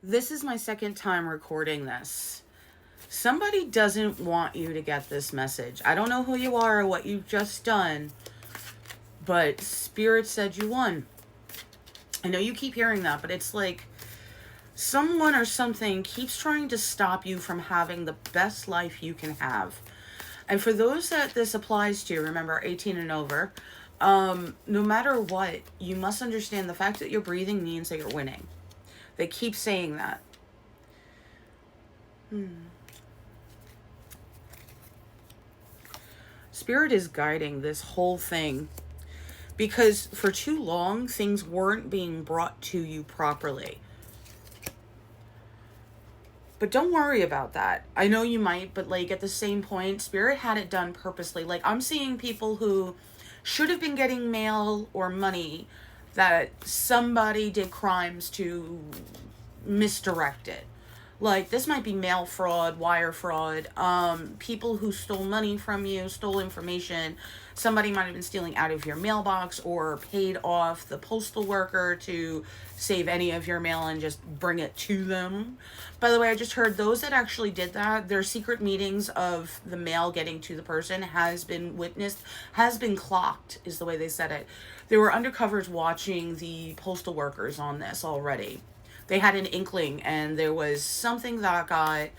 This is my second time recording this. Somebody doesn't want you to get this message. I don't know who you are or what you've just done, but Spirit said you won. I know you keep hearing that, but it's like someone or something keeps trying to stop you from having the best life you can have. And for those that this applies to, remember 18 and over, no matter what, you must understand the fact that you're breathing means that you're winning. They keep saying that. Spirit is guiding this whole thing because for too long things weren't being brought to you properly. But don't worry about that. I know you might, but like at the same point, Spirit had it done purposely. Like I'm seeing people who should have been getting mail or money that somebody did crimes to misdirect it. Like this might be mail fraud, wire fraud, people who stole money from you, stole information. Somebody might have been stealing out of your mailbox or paid off the postal worker to save any of your mail and just bring it to them. By the way, I just heard those that actually did that, their secret meetings of the mail getting to the person has been witnessed, has been clocked, is the way they said it. There were undercovers watching the postal workers on this already. They had an inkling, and there was something that got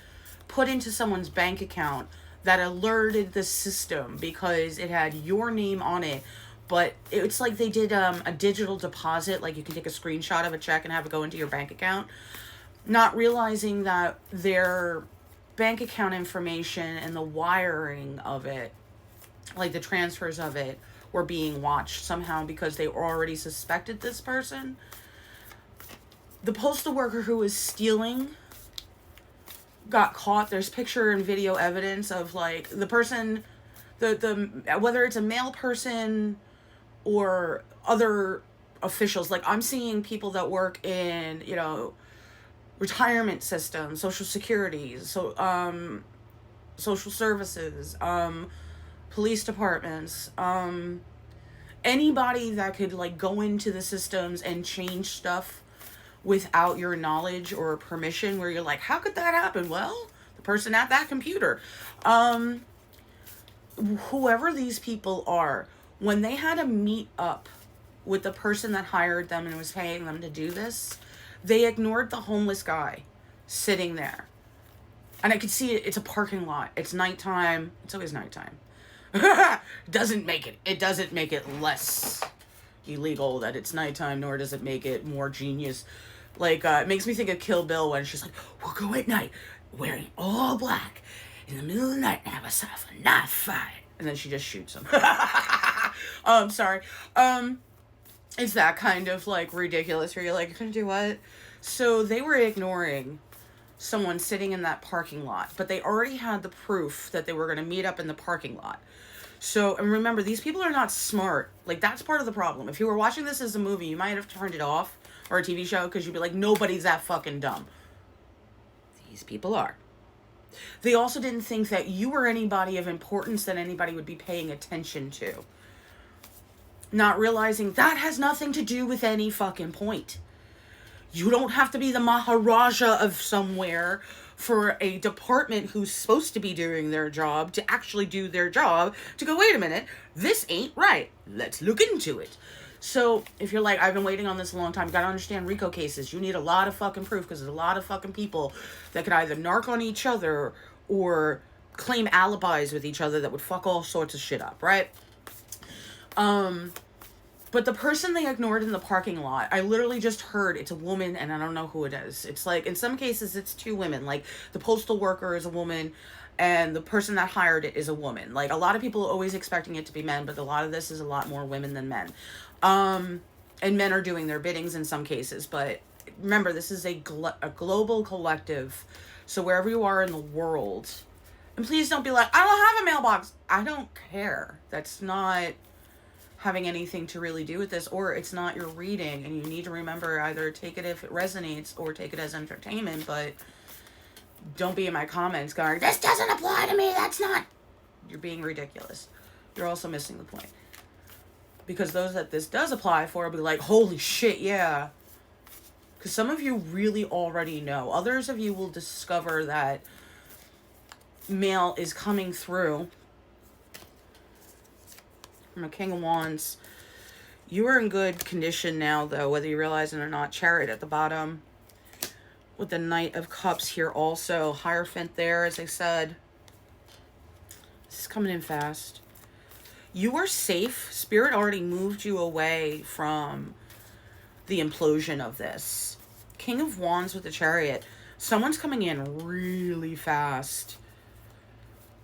put into someone's bank account that alerted the system because it had your name on it. But it's like they did a digital deposit, like you can take a screenshot of a check and have it go into your bank account, not realizing that their bank account information and the wiring of it, like the transfers of it, were being watched somehow because they already suspected this person. The postal worker who was stealing got caught. There's picture and video evidence of like the person, the whether it's a male person or other officials. Like I'm seeing people that work in, retirement systems, social security, social services, police departments, anybody that could like go into the systems and change stuff without your knowledge or permission, where you're like, how could that happen? Well, the person at that computer, whoever these people are, when they had to meet up with the person that hired them and was paying them to do this, they ignored the homeless guy sitting there. And I could see it. It's a parking lot. It's nighttime. It's always nighttime. It doesn't make it less illegal that it's nighttime, nor does it make it more genius. Like, it makes me think of Kill Bill when she's like, we'll go at night wearing all black in the middle of the night and have a knife fight. And then she just shoots him. Sorry. It's that kind of like ridiculous where you're like, you're gonna do what? So they were ignoring someone sitting in that parking lot, but they already had the proof that they were gonna meet up in the parking lot. So, and remember, these people are not smart. Like, that's part of the problem. If you were watching this as a movie, you might have turned it off, or a TV show, because you'd be like, nobody's that fucking dumb. These people are. They also didn't think that you were anybody of importance that anybody would be paying attention to. Not realizing that has nothing to do with any fucking point. You don't have to be the Maharaja of somewhere for a department who's supposed to be doing their job to actually do their job to go, wait a minute, this ain't right. Let's look into it. So if you're like, I've been waiting on this a long time, gotta understand RICO cases. You need a lot of fucking proof because there's a lot of fucking people that could either narc on each other or claim alibis with each other that would fuck all sorts of shit up, right? But the person they ignored in the parking lot, I literally just heard it's a woman, and I don't know who it is. It's like, in some cases, it's two women. Like, the postal worker is a woman, and the person that hired it is a woman. Like, a lot of people are always expecting it to be men, but a lot of this is a lot more women than men. And men are doing their biddings in some cases. But remember, this is a global collective. So wherever you are in the world, and please don't be like, I don't have a mailbox. I don't care. That's not having anything to really do with this, or it's not your reading, and you need to remember, either take it if it resonates or take it as entertainment, but don't be in my comments going, this doesn't apply to me, that's not. You're being ridiculous. You're also missing the point. Because those that this does apply for will be like, holy shit, yeah. Because some of you really already know. Others of you will discover that mail is coming through from a King of Wands. You are in good condition now, though, whether you realize it or not. Chariot at the bottom with the Knight of Cups here also. Hierophant there, as I said. This is coming in fast. You are safe. Spirit already moved you away from the implosion of this. King of Wands with the Chariot. Someone's coming in really fast.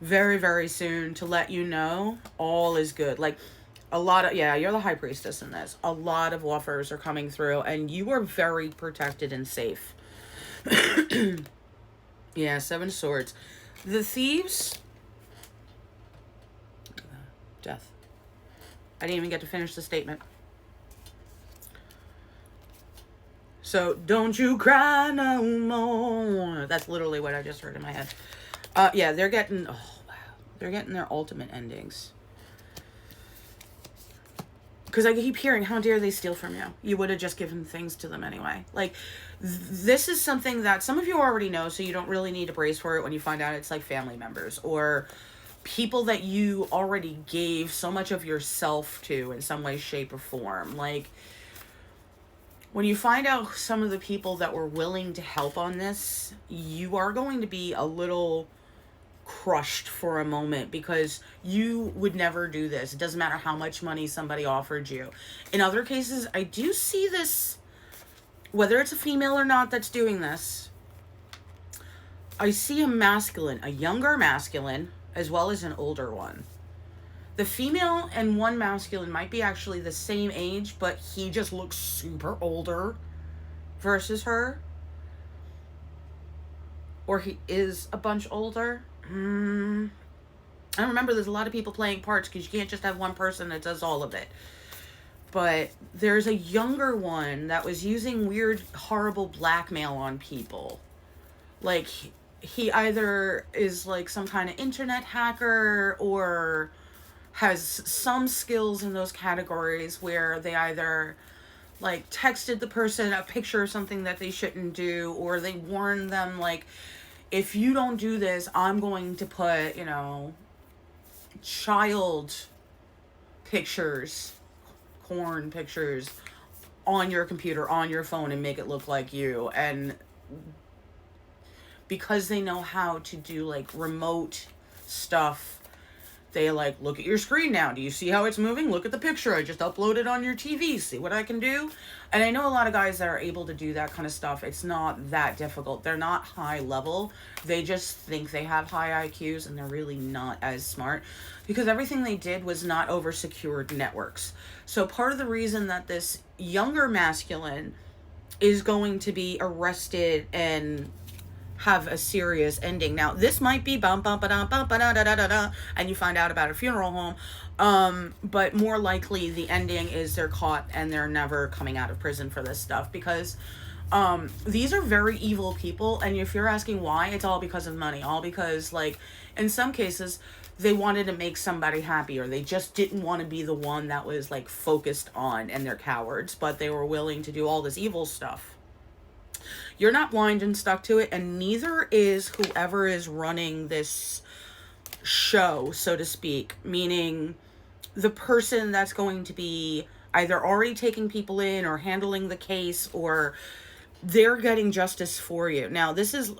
Very, very soon to let you know all is good. Like, a lot of, yeah, you're the High Priestess in this. A lot of offers are coming through, and you are very protected and safe. Yeah, 7 Swords. The Thieves. Death. I didn't even get to finish the statement. So, don't you cry no more. That's literally what I just heard in my head. Yeah, they're getting, oh, wow. They're getting their ultimate endings. Because I keep hearing, how dare they steal from you? You would have just given things to them anyway. Like, this is something that some of you already know, so you don't really need to brace for it when you find out it's like family members or people that you already gave so much of yourself to in some way, shape, or form. Like, when you find out some of the people that were willing to help on this, you are going to be a little crushed for a moment because you would never do this. It doesn't matter how much money somebody offered you. In other cases, I do see this, whether it's a female or not that's doing this, I see a masculine, a younger masculine, as well as an older one. The female and one masculine might be actually the same age, but he just looks super older versus her. Or he is a bunch older. I remember there's a lot of people playing parts because you can't just have one person that does all of it. But there's a younger one that was using weird, horrible blackmail on people. Like, he either is like some kind of internet hacker or has some skills in those categories where they either like texted the person a picture of something that they shouldn't do, or they warned them like, if you don't do this, I'm going to put, you know, child pictures, porn pictures on your computer, on your phone, and make it look like you. And because they know how to do like remote stuff, they like, look at your screen now. Do you see how it's moving? Look at the picture I just uploaded on your TV. See what I can do? And I know a lot of guys that are able to do that kind of stuff. It's not that difficult. They're not high level. They just think they have high IQs, and they're really not as smart because everything they did was not over secured networks. So part of the reason that this younger masculine is going to be arrested and have a serious ending. Now, this might be bum bum ba dum bum ba da da da da da, and you find out about a funeral home. But more likely the ending is they're caught and they're never coming out of prison for this stuff because these are very evil people. And if you're asking why, it's all because of money. All because, like, in some cases, they wanted to make somebody happy, or they just didn't want to be the one that was like focused on, and they're cowards, but they were willing to do all this evil stuff. You're not blind and stuck to it, and neither is whoever is running this show, so to speak, meaning the person that's going to be either already taking people in or handling the case, or they're getting justice for you. Now, this is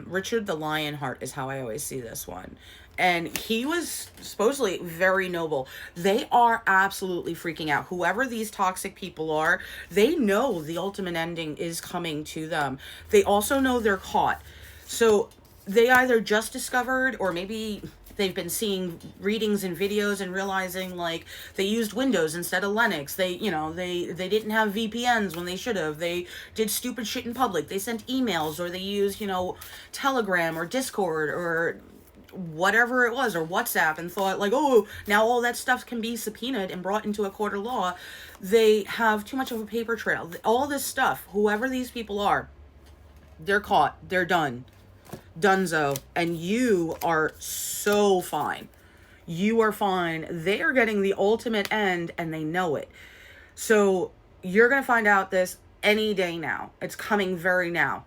Richard the Lionheart is how I always see this one. And he was supposedly very noble. They are absolutely freaking out. Whoever these toxic people are, they know the ultimate ending is coming to them. They also know they're caught. So they either just discovered, or maybe they've been seeing readings and videos and realizing like they used Windows instead of Linux. They, you know, they didn't have VPNs when they should have. They did stupid shit in public. They sent emails, or they used, you know, Telegram or Discord or whatever it was, or WhatsApp, and thought like, oh, now all that stuff can be subpoenaed and brought into a court of law. They have too much of a paper trail. All this stuff, whoever these people are, they're caught. They're done. Dunzo. And you are so fine. You are fine. They are getting the ultimate end, and they know it. So you're going to find out this any day now. It's coming very now.